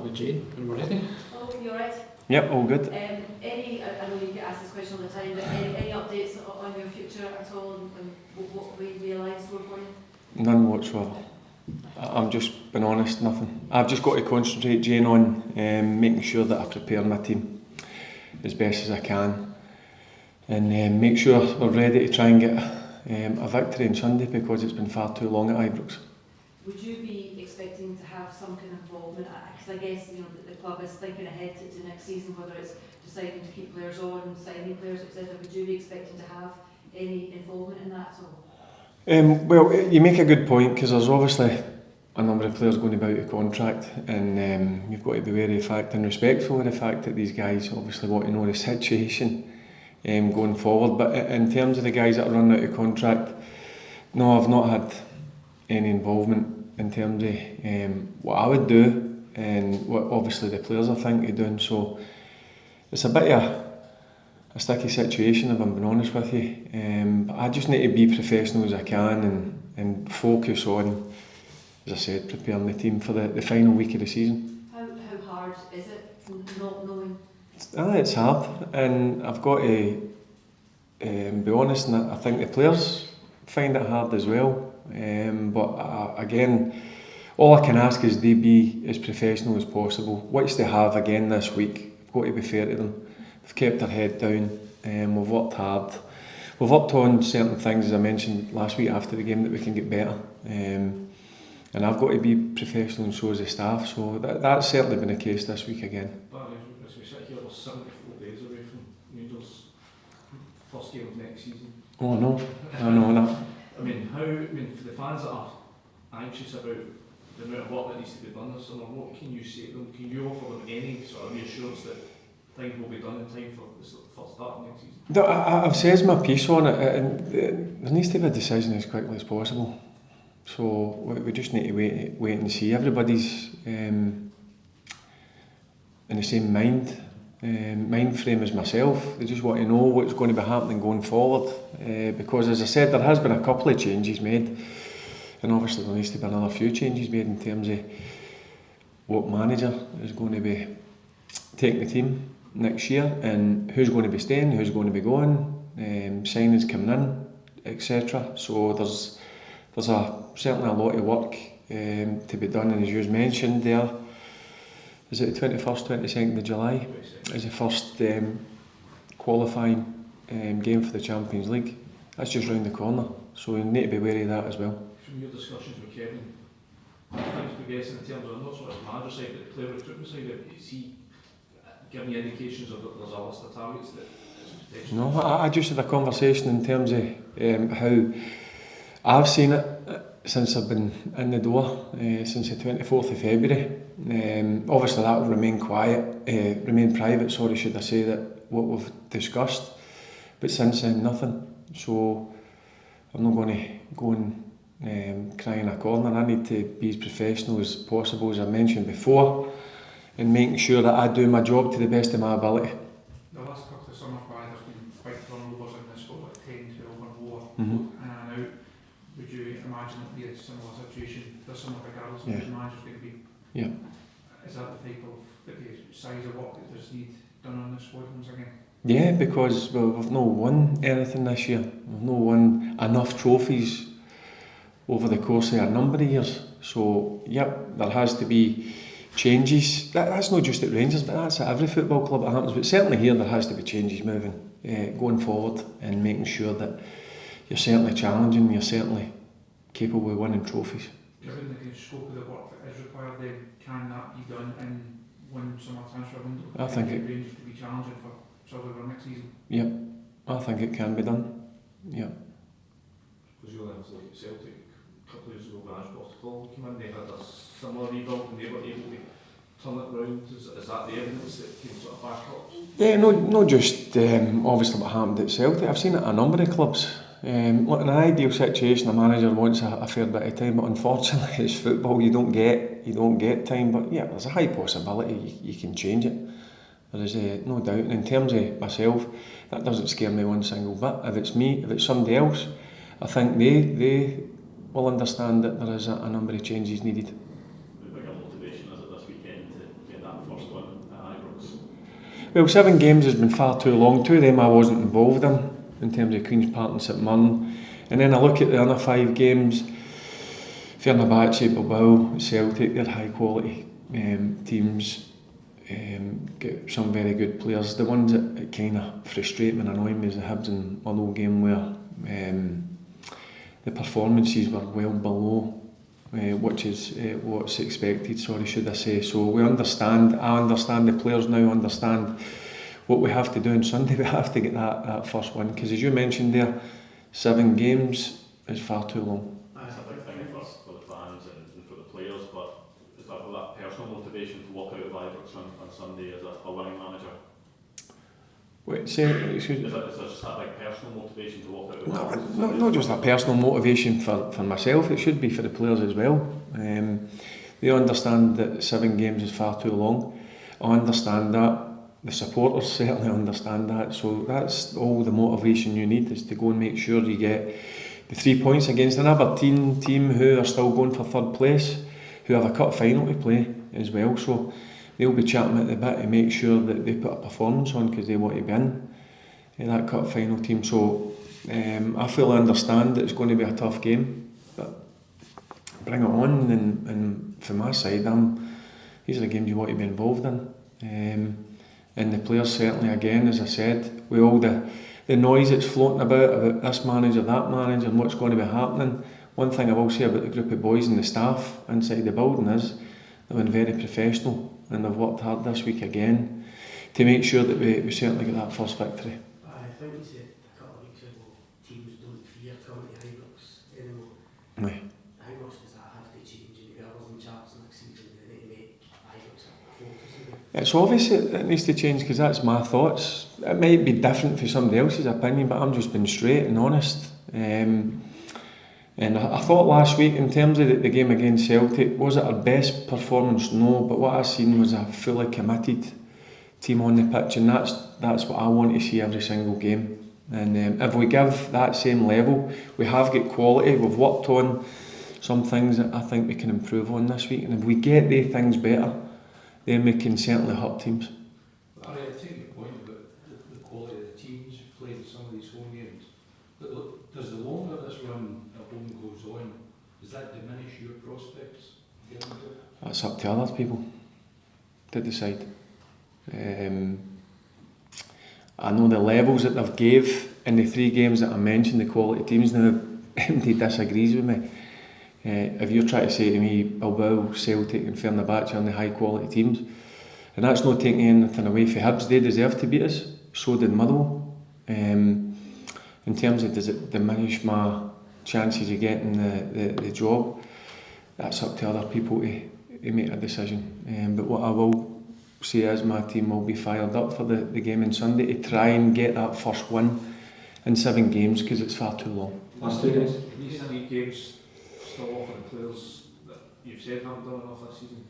with Jane when we're ready. Oh, you alright? Yep, all good. I know you get asked this question all the time, but any updates on your future at all and what we realised were for you? None whatsoever. I'm just being honest, nothing. I've just got to concentrate, Jane, on making sure that I prepare my team as best as I can and make sure we're ready to try and get a victory on Sunday, because it's been far too long at Ibrox. Would you be expecting to have some kind of involvement? Because I guess the club is thinking ahead to next season, whether it's deciding to keep players on, signing players, etc. Would you be expecting to have any involvement in that at all? Well, you make a good point, because there's obviously a number of players going to be out of contract, and you've got to be wary of the fact and respectful of the fact that these guys obviously want to know the situation going forward. But in terms of the guys that are running out of contract, no, I've not had any involvement in terms of what I would do and what obviously the players are thinking of doing. So it's a bit of a sticky situation, if I'm being honest with you. But I just need to be professional as I can and focus on, as I said, preparing the team for the final week of the season. How hard is it not knowing? It's hard, and I've got to be honest, and I think the players find it hard as well. But again, all I can ask is they be as professional as possible, which they have again this week. I've got to be fair to them. They've kept their head down, we've worked hard. We've worked on certain things, as I mentioned last week after the game, that we can get better. And I've got to be professional, and so as the staff. So that's certainly been the case this week again. As we sit here, we're 74 days away from Rangers' first game of next season. Oh no, I know that. I mean, for the fans that are anxious about the amount of work that needs to be done this summer, what can you say to them? Can you offer them any sort of reassurance that things will be done in time for the first start of next season? I've said my piece on it, and there needs to be a decision as quickly as possible. So we just need to wait and see. Everybody's in the same mind frame as myself. They just want to know what's going to be happening going forward, because as I said, there has been a couple of changes made, and obviously there needs to be another few changes made in terms of what manager is going to be taking the team next year, and who's going to be staying, who's going to be going, signings coming in, etc. So there's certainly a lot of work to be done, and as you mentioned there, is it the 21st, 22nd of July is the first qualifying game for the Champions League. That's just round the corner, so you need to be wary of that as well. From your discussions with Kevin, things progressing in terms of not so much the manager side but the player recruitment side, is he giving you indications of that there's a list of targets that is potential? No, I just had a conversation in terms of how I've seen it since I've been in the door, since the 24th of February. Obviously that will remain private, should I say, that what we've discussed. But since then, nothing. So I'm not going to go and cry in a corner. I need to be as professional as possible, as I mentioned before, and making sure that I do my job to the best of my ability. The last couple of summers by, there's been quite turnovers in the squad, like 10, 12 or more, Mm-hmm. and out. Would you imagine it be a similar situation this summer, regardless of Yeah. who the manager's going to be? Yeah. Is that the type of the size of work that there's need done on the squad once again? Yeah, because we've not won anything this year. We've not won enough trophies over the course of a number of years. So, yep, there has to be changes. That's not just at Rangers, but that's at every football club that happens. But certainly here there has to be changes moving, going forward, and making sure that you're certainly challenging, you're certainly capable of winning trophies. Given the scope of the work that is required, then can that be done in one summer transfer window? I think it. Rangers to be challenging for silverware next season. Yep, I think it can be done. Yep. Because you'll have to look at Celtic a couple of years ago when Ashworth came in, they had a similar rebuild and they were able to turn it round. Is that the evidence that can sort of back up? Yeah, not just obviously what happened at Celtic. I've seen it at a number of clubs. Look, in an ideal situation, a manager wants a fair bit of time, but unfortunately, it's football. You don't get time. But yeah, there's a high possibility you can change it. There is no doubt. And in terms of myself, that doesn't scare me one single bit. If it's me, if it's somebody else, I think they will understand that there is a number of changes needed. The bigger motivation is it this weekend to get Well, 7 games has been far too long. 2 of them I wasn't involved in terms of Queen's Park and St Mirren. And then I look at the other 5 games, Fenerbahce, Bilbao, Celtic, they're high quality teams, get some very good players. The ones that kind of frustrate me and annoy me is the Hibs and Motherwell game where the performances were well below which is what's expected, should I say. So I understand the players now understand what we have to do on Sunday. We have to get that first win, because as you mentioned there, 7 games is far too long. It's a big thing for the fans and for the players, but is that personal motivation to walk out of Ibrox on Sunday as a winning manager? Wait, say, excuse me. Is there just that big personal motivation to walk out of Ibrox? Not just a personal motivation for myself, it should be for the players as well. They understand that 7 games is far too long. I understand that. The supporters certainly understand that. So that's all the motivation you need, is to go and make sure you get the 3 points against an Aberdeen team who are still going for 3rd place, who have a cup final to play as well. So they'll be chatting at the bit to make sure that they put a performance on, because they want to be in that cup final team. So I fully understand that it's going to be a tough game, but bring it on. And from my side, these are the games you want to be involved in. And the players certainly, again, as I said, with all the noise that's floating about this manager, that manager, and what's going to be happening, one thing I will say about the group of boys and the staff inside the building is they've been very professional, and they've worked hard this week again to make sure that we certainly get that first victory. I think you said a couple of weeks ago, teams don't fear coming to Ibrox anymore. Right. How much does that have to change in the Everton charts next season to make Ibrox a focus again? It's obvious it needs to change, because that's my thoughts. It might be different for somebody else's opinion, but I'm just being straight and honest. And I thought last week, in terms of the game against Celtic, was it our best performance? No, but what I seen was a fully committed team on the pitch, and that's what I want to see every single game. And if we give that same level, we have got quality, we've worked on some things that I think we can improve on this week, and if we get the things better, then we can certainly hurt teams. I take your point about the quality of the teams who played some of these home games. But look, does the longer this run at home goes on, does that diminish your prospects? That's up to other people to decide. I know the levels that they've gave in the 3 games that I mentioned, the quality teams. Now, everybody disagrees with me. If you're trying to say to me Bilbao, Celtic and Fenerbahce are the high quality teams, and that's not taking anything away from Hibs, they deserve to beat us, so did Motherwell. In terms of, does it diminish my chances of getting the job, that's up to other people to make a decision. But what I will say is my team will be fired up for the game on Sunday to try and get that first win in 7 games, because it's far too long. Last 2 games, these 3 games still offering players that you've said haven't done enough this season.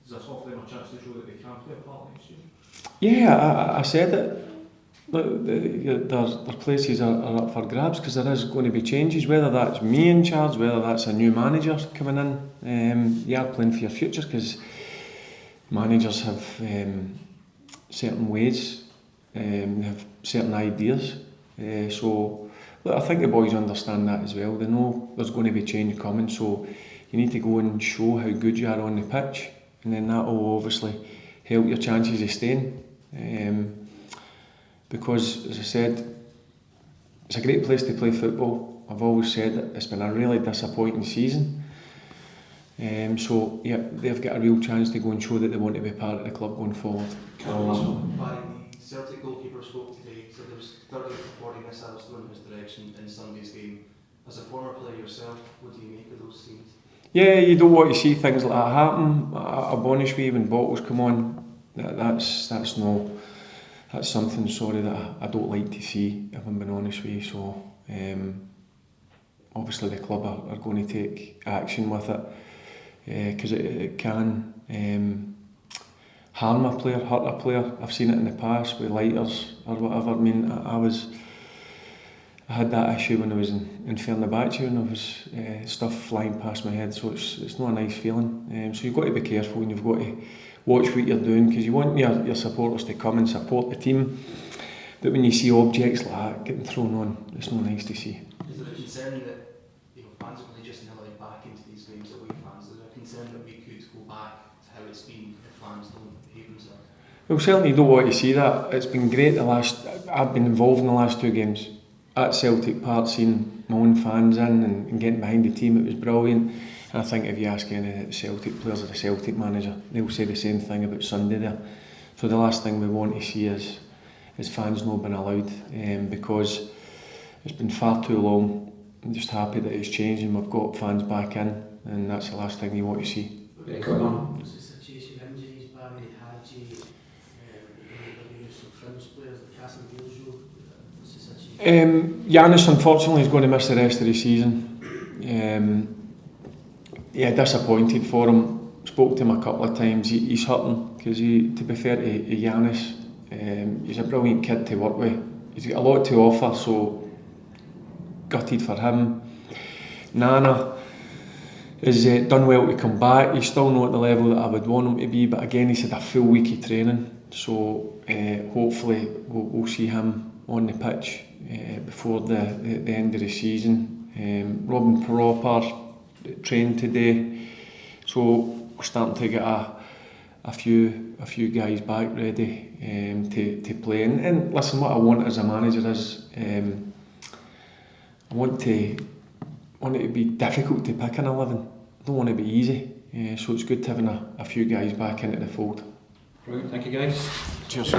Does this offer them a chance to show that they can play a part next year? Yeah, I said it. Look, their places are up for grabs, because there is going to be changes, whether that's me in charge, whether that's a new manager coming in. You are playing for your futures, because managers have certain ways, have certain ideas. So look, I think the boys understand that as well. They know there's going to be change coming, so you need to go and show how good you are on the pitch, and then that will obviously help your chances of staying. Because, as I said, it's a great place to play football. I've always said that it's been a really disappointing season. So yeah, they've got a real chance to go and show that they want to be part of the club going forward. Barry, the Celtic goalkeeper spoke today, said there was 30 to 40 missiles thrown in his direction in Sunday's game. As a former player yourself, what do you make of those scenes? Yeah, you don't want to see things like that happen. A bonus wave when bottles come on, that's something, sorry, that I don't like to see, if I'm being honest with you. So obviously the club are going to take action with it, because it can harm a player, hurt a player. I've seen it in the past with lighters or whatever. I mean, I had that issue when I was in Fenerbahce, when there was stuff flying past my head, so it's not a nice feeling. So you've got to be careful, and you've got to watch what you're doing, because you want your supporters to come and support the team. But when you see objects like that getting thrown on, it's not nice to see. Is there a concern that fans are really just never like back into these games, away fans? Is there a concern that we could go back to how it's been if fans don't behave themselves? Well, certainly don't want to see that. It's been great I've been involved in the last 2 games. At Celtic Park, seeing my own fans in and getting behind the team, it was brilliant. And I think if you ask any of the Celtic players or the Celtic manager, they'll say the same thing about Sunday there. So the last thing we want to see is fans not being allowed, because it's been far too long. I'm just happy that it's changed and we've got fans back in, and that's the last thing you want to see. What's the situation with injuries, Barry, Hadji, some fringe players like Castle Gilshaw? What's the situation? Yiannis unfortunately is going to miss the rest of the season. Yeah, disappointed for him. Spoke to him a couple of times. He's hurting because to be fair to Yiannis, he's a brilliant kid to work with. He's got a lot to offer, so gutted for him. Nana has done well to come back. He's still not at the level that I would want him to be, but again he's had a full week of training, so hopefully we'll see him on the pitch before the end of the season. Robin Proper trained today, so we're starting to get a few guys back ready to play. And listen, what I want as a manager is I want it to be difficult to pick an 11. I don't want it to be easy. So it's good to having a few guys back into the fold. Right, thank you guys. Cheers.